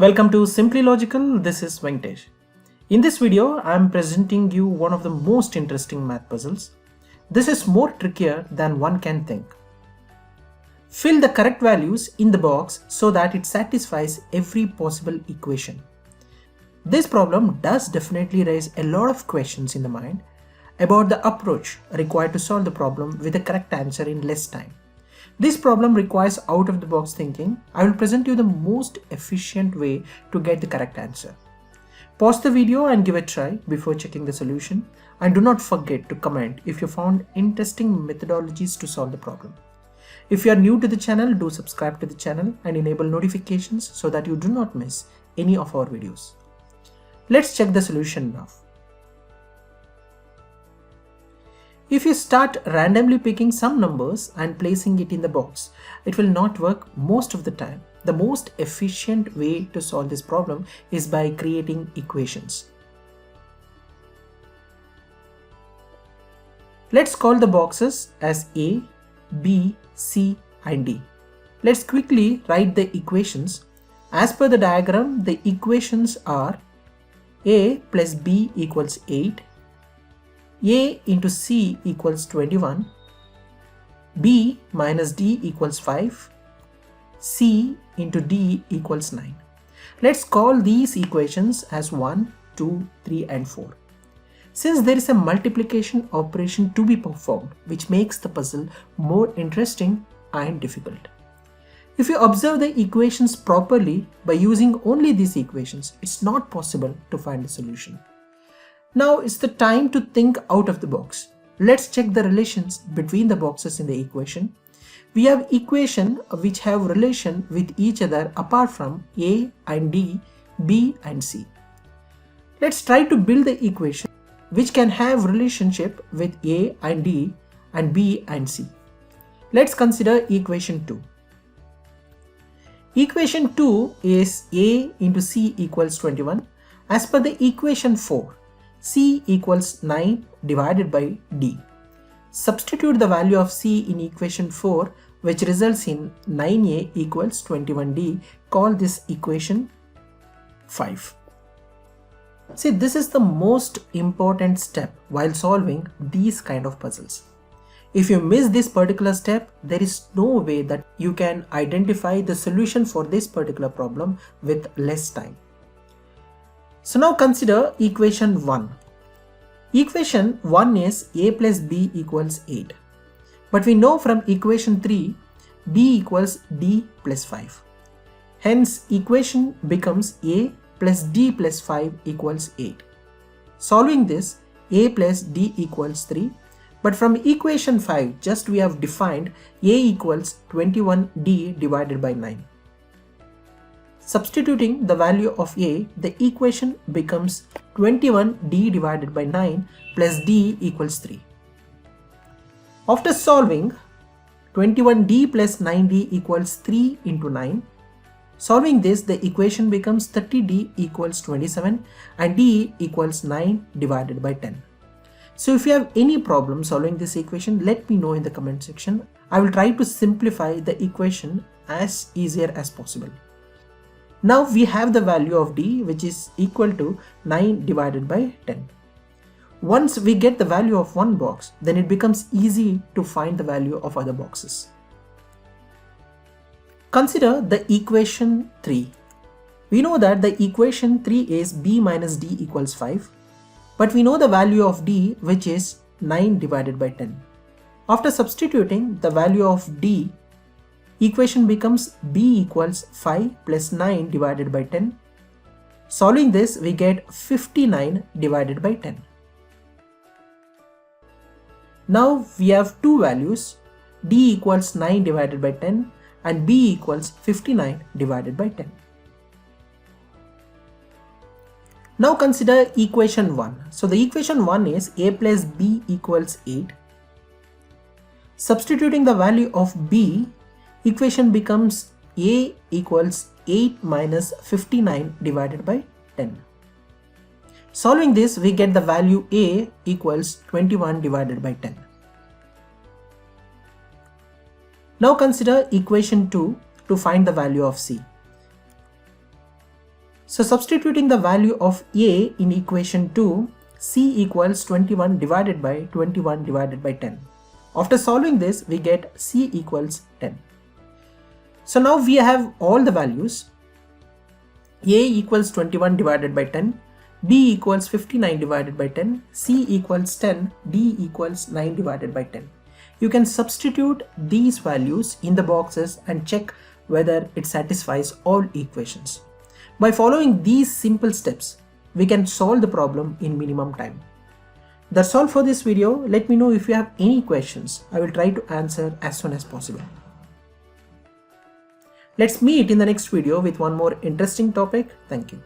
Welcome to Simply Logical. This is Venkatesh. In this video, I am presenting you one of the most interesting math puzzles. This is more trickier than one can think. Fill the correct values in the box so that it satisfies every possible equation. This problem does definitely raise a lot of questions in the mind about the approach required to solve the problem with the correct answer in less time. This problem requires out-of-the-box thinking. I will present you the most efficient way to get the correct answer. Pause the video and give it a try before checking the solution, and do not forget to comment if you found interesting methodologies to solve the problem. If you are new to the channel, do subscribe to the channel and enable notifications so that you do not miss any of our videos. Let's check the solution now. If you start randomly picking some numbers and placing it in the box, it will not work most of the time. The most efficient way to solve this problem is by creating equations. Let's call the boxes as A, B, C and D. Let's quickly write the equations. As per the diagram, the equations are A plus B equals 8. A into C equals 21, B minus D equals 5, C into D equals 9. Let's call these equations as 1, 2, 3 and 4. Since there is a multiplication operation to be performed, which makes the puzzle more interesting and difficult. If you observe the equations properly by using only these equations, it's not possible to find the solution. Now it's the time to think out of the box. Let's check the relations between the boxes in the equation. We have equations which have relation with each other apart from A and D, B and C. Let's try to build the equation which can have relationship with A and D and B and C. Let's consider equation 2. Equation 2 is A into C equals 21. As per the equation 4, C equals 9 divided by D. Substitute the value of C in equation 4, which results in 9A equals 21D. Call this equation 5. See, this is the most important step while solving these kind of puzzles. If you miss this particular step, there is no way that you can identify the solution for this particular problem with less time. So now consider equation 1. Equation 1 is A plus B equals 8. But we know from equation 3, B equals D plus 5. Hence, equation becomes A plus D plus 5 equals 8. Solving this, A plus D equals 3. But from equation 5, just we have defined A equals 21D divided by 9. Substituting the value of A, the equation becomes 21D divided by 9 plus D equals 3. After solving, 21D plus 9D equals 3 into 9. Solving this, the equation becomes 30D equals 27 and D equals 9 divided by 10. So if you have any problem solving this equation, let me know in the comment section. I will try to simplify the equation as easier as possible. Now we have the value of D, which is equal to 9 divided by 10. Once we get the value of one box, then it becomes easy to find the value of other boxes. Consider the equation 3. We know that the equation 3 is B minus D equals 5. But we know the value of D, which is 9 divided by 10. After substituting the value of D, equation becomes B equals 5 plus 9 divided by 10. Solving this, we get 59 divided by 10. Now we have two values, D equals 9 divided by 10 and B equals 59 divided by 10. Now consider equation 1. So the equation 1 is A plus B equals 8. Substituting the value of B, equation becomes A equals 8 minus 59 divided by 10. Solving this, we get the value A equals 21 divided by 10. Now consider equation 2 to find the value of C. So substituting the value of A in equation 2, C equals 21 divided by 21 divided by 10. After solving this, we get C equals 10. So now we have all the values. A equals 21 divided by 10, B equals 59 divided by 10, C equals 10, D equals 9 divided by 10. You can substitute these values in the boxes and check whether it satisfies all equations. By following these simple steps, we can solve the problem in minimum time. That's all for this video. Let me know if you have any questions. I will try to answer as soon as possible. Let's meet in the next video with one more interesting topic. Thank you.